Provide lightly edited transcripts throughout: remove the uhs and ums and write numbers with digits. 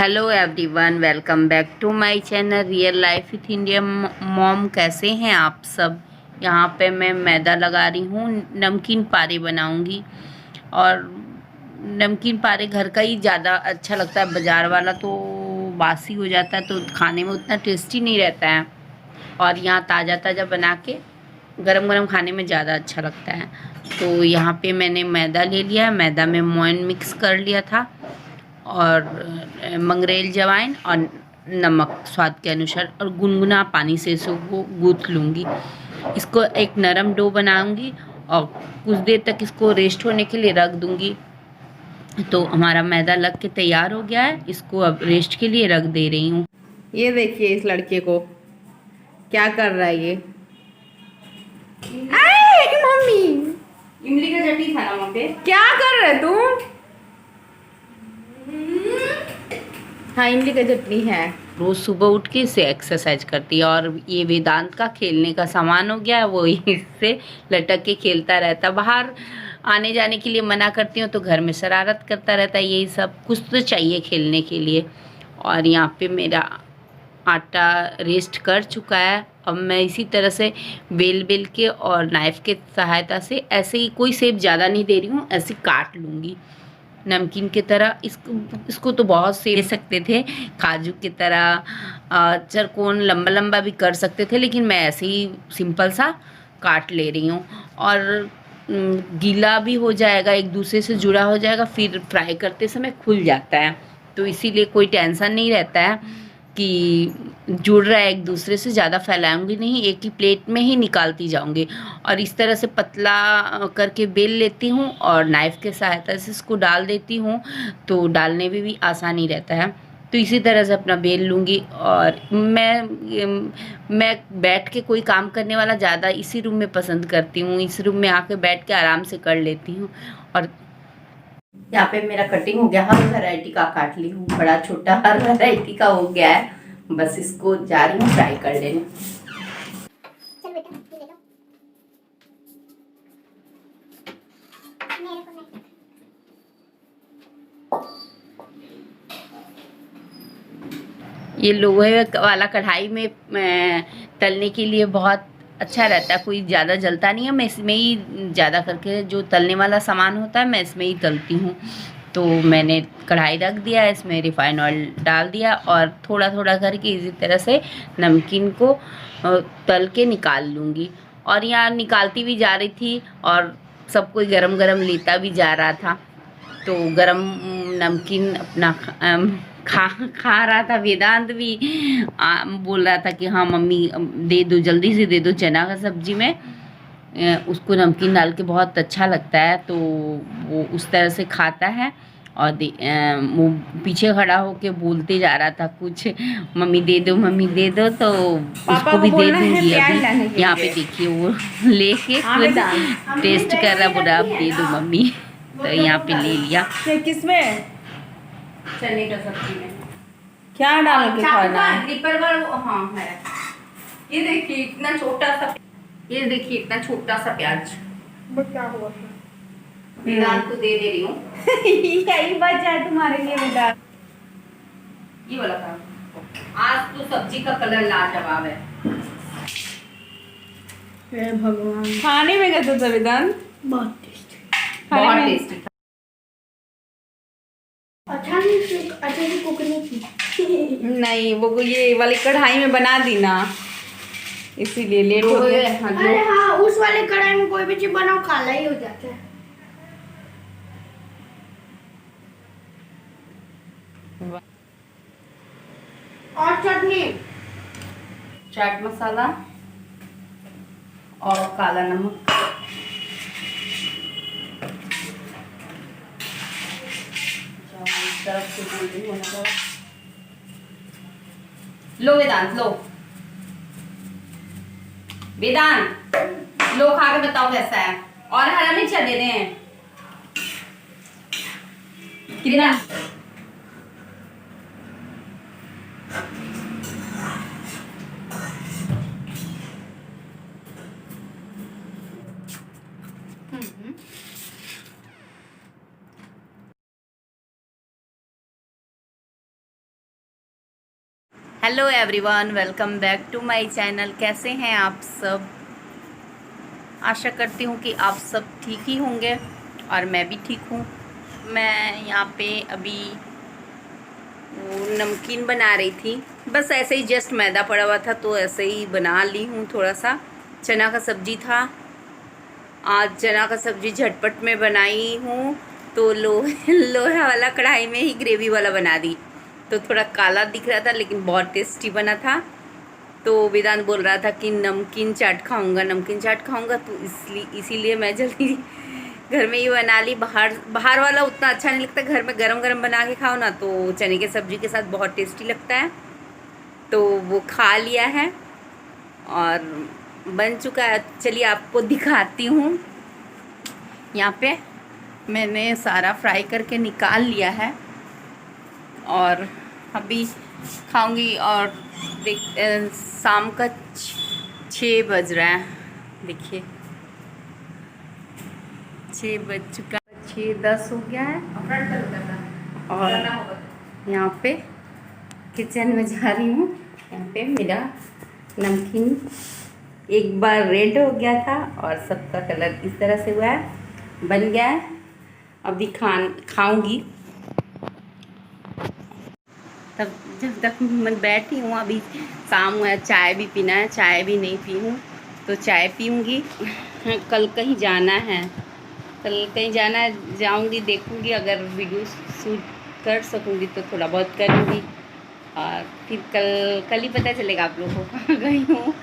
Hello everyone, welcome back to my channel real life with Indian mom. कैसे हैं आप सब। यहाँ पे मैं मैदा लगा रही हूँ, नमकीन पारे बनाऊँगी। और नमकीन पारे घर का ही ज़्यादा अच्छा लगता है, बाज़ार वाला तो बासी हो जाता है तो खाने में उतना टेस्टी नहीं रहता है। और यहाँ ताज़ा ताज़ा बना के गरम गरम खाने में ज़्यादा अच्छा लगता है। तो यहाँ पे मैंने मैदा ले लिया है, मैदा में मोइन मिक्स कर लिया था और मंगरेल जवाइन और नमक स्वाद के अनुसार, और गुनगुना पानी से इसको गूँथ लूँगी। इसको एक नरम डो बनाऊँगी और कुछ देर तक इसको रेस्ट होने के लिए रख दूँगी। तो हमारा मैदा लग के तैयार हो गया है, इसको अब रेस्ट के लिए रख दे रही हूँ। ये देखिए इस लड़के को क्या कर रहा है ये। मम्मी इमली का चटनी खाना वहाँ पे क्या कर रहे तुम। हाँ इमली का चटनी है। रोज सुबह उठ के इसे एक्सरसाइज करती है। और ये वेदांत का खेलने का सामान हो गया है, वो इससे लटक के खेलता रहता है। बाहर आने जाने के लिए मना करती हूँ तो घर में शरारत करता रहता है। यही सब कुछ तो चाहिए खेलने के लिए। और यहाँ पे मेरा आटा रेस्ट कर चुका है। अब मैं इसी तरह से बेल बेल के और नाइफ के सहायता से ऐसे ही, कोई शेप ज़्यादा नहीं दे रही हूँ, ऐसे काट लूँगी नमकीन की तरह। इसको तो बहुत से दे सकते थे, काजू की तरह चरकोन लंबा लंबा भी कर सकते थे, लेकिन मैं ऐसे ही सिंपल सा काट ले रही हूँ। और गीला भी हो जाएगा, एक दूसरे से जुड़ा हो जाएगा, फिर फ्राई करते समय खुल जाता है। तो इसीलिए कोई टेंशन नहीं रहता है कि जुड़ रहा है एक दूसरे से। ज़्यादा फैलाऊंगी नहीं, एक ही प्लेट में ही निकालती जाऊंगी। और इस तरह से पतला करके बेल लेती हूँ और नाइफ़ के सहायता से इसको डाल देती हूँ, तो डालने में भी आसानी रहता है। तो इसी तरह से अपना बेल लूँगी। और मैं बैठ के कोई काम करने वाला ज़्यादा इसी रूम में पसंद करती हूँ। इस रूम में आके बैठ के आराम से कर लेती हूँ। और यहाँ पे मेरा कटिंग हो गया, हर वैरायटी का काट ली हूँ, बड़ा छोटा हर वैरायटी का हो गया है। बस इसको जा रही हूँ फ्राई कर लेने। ये लोहे वाला कढ़ाई में तलने के लिए बहुत अच्छा रहता है, कोई ज़्यादा जलता नहीं है। मैं इसमें ही ज़्यादा करके जो तलने वाला सामान होता है मैं इसमें ही तलती हूँ। तो मैंने कढ़ाई रख दिया, इसमें रिफाइंड ऑयल डाल दिया और थोड़ा थोड़ा करके इसी तरह से नमकीन को तल के निकाल लूँगी। और यहाँ निकालती भी जा रही थी और सब कोई गरम गरम लेता भी जा रहा था। तो गरम नमकीन अपना खा खा रहा था। वेदांत भी बोल रहा था कि हाँ मम्मी दे दो, जल्दी से दे दो। चना का सब्जी में उसको नमकीन डाल के बहुत अच्छा लगता है, तो वो उस तरह से खाता है। और वो पीछे खड़ा होके बोलते जा रहा था कुछ, मम्मी दे दो मम्मी दे दो। तो उसको भी दे दूंगी अभी। यहाँ पे देखिए वो लेके खुद टेस्ट कर रहा, बोला अब दे दो मम्मी। तो यहाँ पे ले लिया। किसमें चने का सब्जी में क्या डाल के खाना है? रिपर वाला हाँ है। ये देखिए इतना छोटा सा, ये देखिए इतना छोटा सा प्याज। क्या हुआ वेदांत को दे रही हूँ। यही बचा है तुम्हारे लिए बेटा। ये वाला काम। आज तो सब्जी का कलर लाजवाब है। हे भगवान, खाने में कैसा था वेदांत? बहुत टेस्टी। अच्छा नहीं कुक नहीं की। नहीं वो ये वाली कढ़ाई में बना दी ना, इसीलिए लेट हो गया। अरे हाँ, उस वाले कढ़ाई में कोई भी चीज बनाओ काला ही हो जाता है। और चटनी, चाट मसाला और काला नमक। लो वेदांत लो, वेदांत लो खा के बताओ कैसा है। और हरा मिर्चा दे दें कितना। Hello everyone, welcome back to my channel. कैसे हैं आप सब? आशा करती हूँ कि आप सब ठीक ही होंगे और मैं भी ठीक हूँ। मैं यहाँ पे अभी वो नमकीन बना रही थी, बस ऐसे ही जस्ट मैदा पड़ा हुआ था तो ऐसे ही बना ली हूँ। थोड़ा सा चना का सब्जी था, आज चना का सब्जी झटपट में बनाई हूँ तो लोहा वाला कढ़ाई में ही ग्रेवी वाला बना दी, तो थोड़ा काला दिख रहा था लेकिन बहुत टेस्टी बना था। तो वेदांत बोल रहा था कि नमकीन चाट खाऊंगा, तो इसीलिए मैं जल्दी घर में ही बना ली। बाहर वाला उतना अच्छा नहीं लगता, घर में गरम गरम बना के खाओ ना तो चने के सब्जी के साथ बहुत टेस्टी लगता है। तो वो खा लिया है और बन चुका है। चलिए आपको दिखाती हूँ। यहाँ पे मैंने सारा फ्राई करके निकाल लिया है और अभी खाऊंगी। और शाम का 6 बज रहा है, देखिए 6 बज चुका, 6:10 हो गया है। और यहाँ पे किचन में जा रही हूँ। यहाँ पे मेरा नमकीन एक बार रेड हो गया था और सबका कलर इस तरह से हुआ है, बन गया है। अभी खाऊंगी। तब जब तक मैं बैठी हूँ, अभी शाम हुआ है, चाय भी पीना है, चाय भी नहीं पी हूँ तो चाय पीऊँगी। कल कहीं जाना है, जाऊँगी, देखूँगी अगर वीडियो शूट कर सकूँगी तो थोड़ा बहुत करूँगी और फिर कल ही पता चलेगा आप लोगों को कहाँ गई हूँ।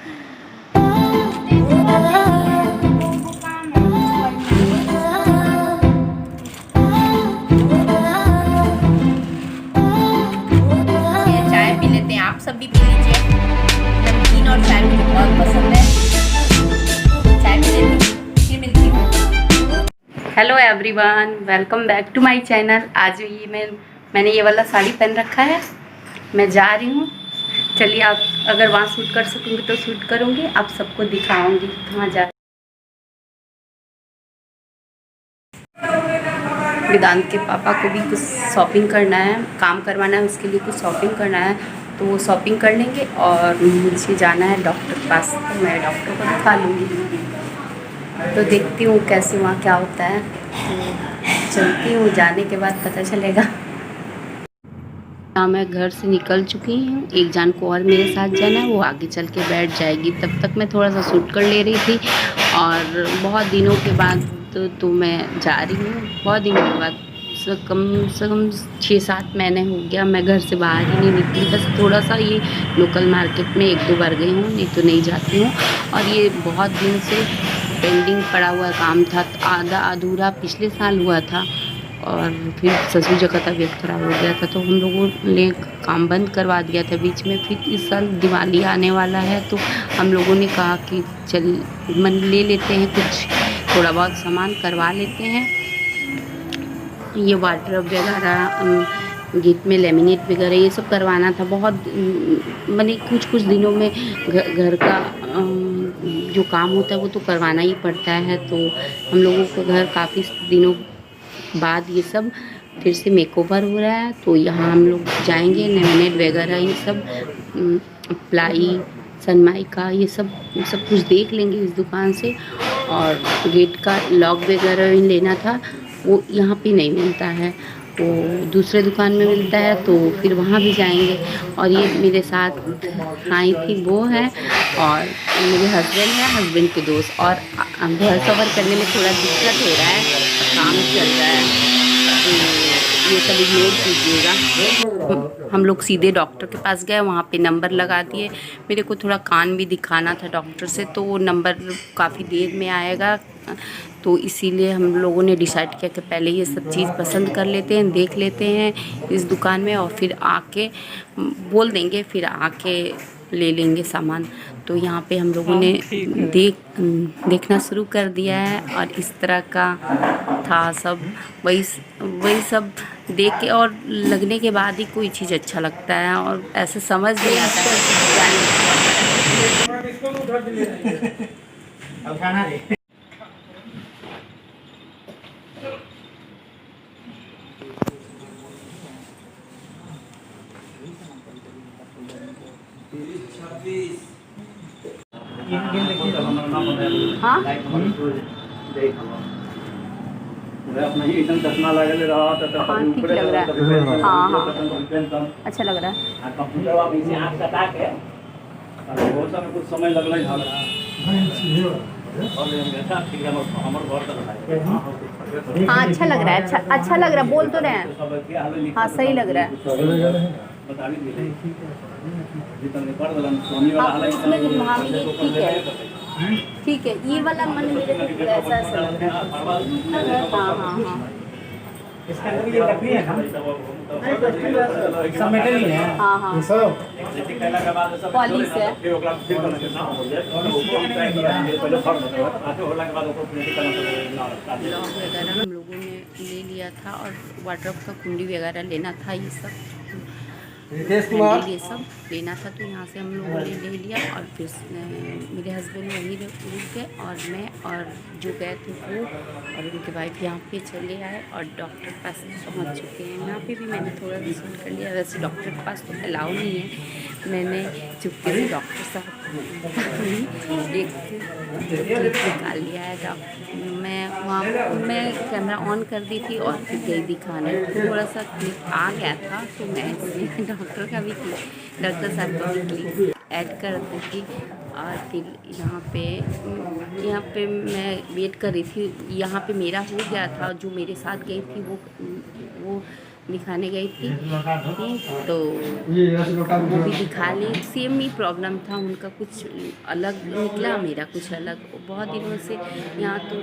चाय पी लेते हैं, आप सब भी पी लीजिए। नमकीन और चाय मुझे बहुत पसंद है। चाय पी लेती हूँ, फिर मिलती हूँ। Hello everyone, welcome back to my channel. आज ये मैंने ये वाला साड़ी पहन रखा है, मैं जा रही हूँ। चलिए, आप अगर वहाँ शूट कर सकूँगी तो शूट करूँगी, आप सबको दिखाऊँगी कहाँ जा। वेदांत के पापा को भी कुछ शॉपिंग करना है, काम करवाना है, उसके लिए कुछ शॉपिंग करना है तो वो शॉपिंग कर लेंगे और मुझे जाना है डॉक्टर के पास, तो मैं डॉक्टर को दिखा लूँगी। तो देखती हूँ कैसे वहाँ क्या होता है, तो चलती हूँ, जाने के बाद पता चलेगा। मैं घर से निकल चुकी हूँ, एक जान को और मेरे साथ जाना है, वो आगे चल के बैठ जाएगी। तब तक मैं थोड़ा सा शूट कर ले रही थी और बहुत दिनों के बाद तो मैं जा रही हूँ। बहुत दिनों के बाद, कम से कम 6-7 महीने हो गया मैं घर से बाहर ही नहीं निकली। बस थोड़ा सा ये लोकल मार्केट में 1-2 बार गई हूँ, नहीं तो नहीं जाती हूँ। और ये बहुत दिन से पेंडिंग पड़ा हुआ काम था, आधा अधूरा पिछले साल हुआ था और फिर ससुर जी का तबीयत ख़राब हो गया था तो हम लोगों ने काम बंद करवा दिया था बीच में। फिर इस साल दिवाली आने वाला है तो हम लोगों ने कहा कि चल ले लेते हैं, कुछ थोड़ा बहुत सामान करवा लेते हैं। ये वार्डरोब वगैरह, गेट में लेमिनेट वगैरह ये सब करवाना था। बहुत मैंने कुछ दिनों में घर का जो काम होता है वो तो करवाना ही पड़ता है। तो हम लोगों को घर काफ़ी दिनों बाद ये सब फिर से मेकओवर हो रहा है, तो यहाँ हम लोग जाएंगे। लेमिनेट वगैरह ये सब, प्लाई, सनमाइका, ये सब कुछ देख लेंगे इस दुकान से। और गेट का लॉक वगैरह भी लेना था, वो यहाँ पे नहीं मिलता है, वो दूसरे दुकान में मिलता है, तो फिर वहाँ भी जाएंगे। और ये मेरे साथ आई थी वो है और मेरे हस्बैंड है, हस्बैंड के दोस्त। और घर कवर करने में थोड़ा दिक्कत हो रहा है, काम चल रहा है तो ये सब इग्नोर कीजिएगा। हम लोग सीधे डॉक्टर के पास गए, वहाँ पे नंबर लगा दिए। मेरे को थोड़ा कान भी दिखाना था डॉक्टर से, तो वो नंबर काफ़ी देर में आएगा, तो इसीलिए हम लोगों ने डिसाइड किया कि पहले ये सब चीज़ पसंद कर लेते हैं, देख लेते हैं इस दुकान में और फिर आके बोल देंगे, फिर आके ले लेंगे सामान। तो यहाँ पे हम लोगों ने देखना शुरू कर दिया है और इस तरह का था सब। वही सब देख के और लगने के बाद ही कोई चीज़ अच्छा लगता है, और ऐसे समझ नहीं आता है। हाँ अपना ही एकदम चश्मा लगल रहा तो हाँ ठीक लग रहा है। हाँ हाँ अच्छा लग रहा है। कंप्यूटर आप इसे आँख कटा के बहुत समय कुछ समय लगल है हाँ अच्छा लग रहा है। अच्छा लग रहा है, बोल तो रहे हैं। हाँ सही लग रहा है। हाँ उसमें जो हाँ ये ठीक है ये वाला मन मेरे को थोड़ा ऐसा लग रहा है। हाँ हाँ हाँ इसके अंदर ये लकड़ी है ना सब मेटल ही है। हाँ हाँ पॉलिश है। ब्लॉग वगैरह हम लोगों ने ले लिया था और वार्डरोब का कुंडी वगैरह लेना था, ये सब हैंडल ये सब लेना था, तो यहाँ से हम लोगों ने ले लिया। और फिर मेरे हस्बैंड वहीं रुक गए और मैं और जो गए थे वो और उनके वाइफ यहाँ पे चले आए और डॉक्टर के पास पहुँच चुके हैं। यहाँ पे भी मैंने थोड़ा विजिट कर लिया। वैसे डॉक्टर के पास तो अलाउ नहीं है, मैंने चुपके से डॉक्टर साहब एक निकाल लिया है। मैं वहाँ मैं कैमरा ऑन कर दी थी और फिर गई दिखाने, थोड़ा सा क्लिप आ गया था तो मैं इसमें डॉक्टर का भी डॉक्टर साहब का भी क्लिप ऐड कर दी थी। और फिर यहाँ पे मैं वेट कर रही थी। यहाँ पे मेरा हो गया था, जो मेरे साथ गई थी वो दिखाने गई थी तो वो भी दिखा ली। सेम ही प्रॉब्लम था, उनका कुछ अलग निकला, मेरा कुछ अलग। बहुत दिनों से यहाँ तो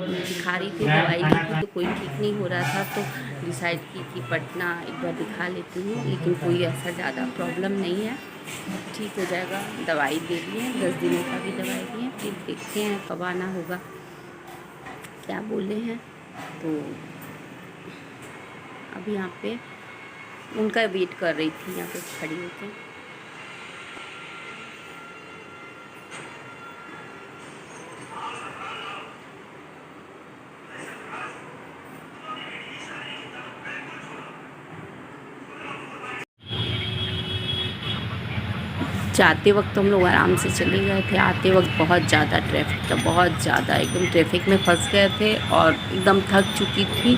दिखा रही थी, दवाई ली थी तो कोई ठीक नहीं हो रहा था, तो डिसाइड की कि पटना एक बार दिखा लेती हूँ। लेकिन कोई ऐसा ज़्यादा प्रॉब्लम नहीं है, ठीक हो जाएगा। दवाई दे दी है, 10 दिनों का भी दवाई दी है। फिर देखते हैं कब आना होगा, क्या बोले हैं। तो अभी यहाँ पे उनका वेट कर रही थी, यहाँ पे खड़ी होकर। जाते वक्त हम लोग आराम से चले गए थे, आते वक्त बहुत ज़्यादा ट्रैफिक था, बहुत ज़्यादा एकदम ट्रैफिक में फंस गए थे और एकदम थक चुकी थी।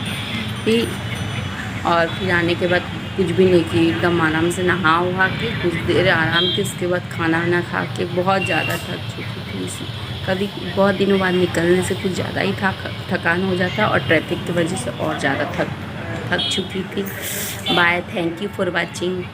और फिर आने के बाद कुछ भी नहीं की, एकदम आराम से नहा वहा के कुछ देर आराम के, उसके बाद खाना वाना खा के बहुत ज़्यादा थक चुकी थी। कभी बहुत दिनों बाद निकलने से कुछ ज़्यादा ही थकान हो जाता और ट्रैफिक की वजह से और ज़्यादा थक चुकी थी। Bye, thank you for watching.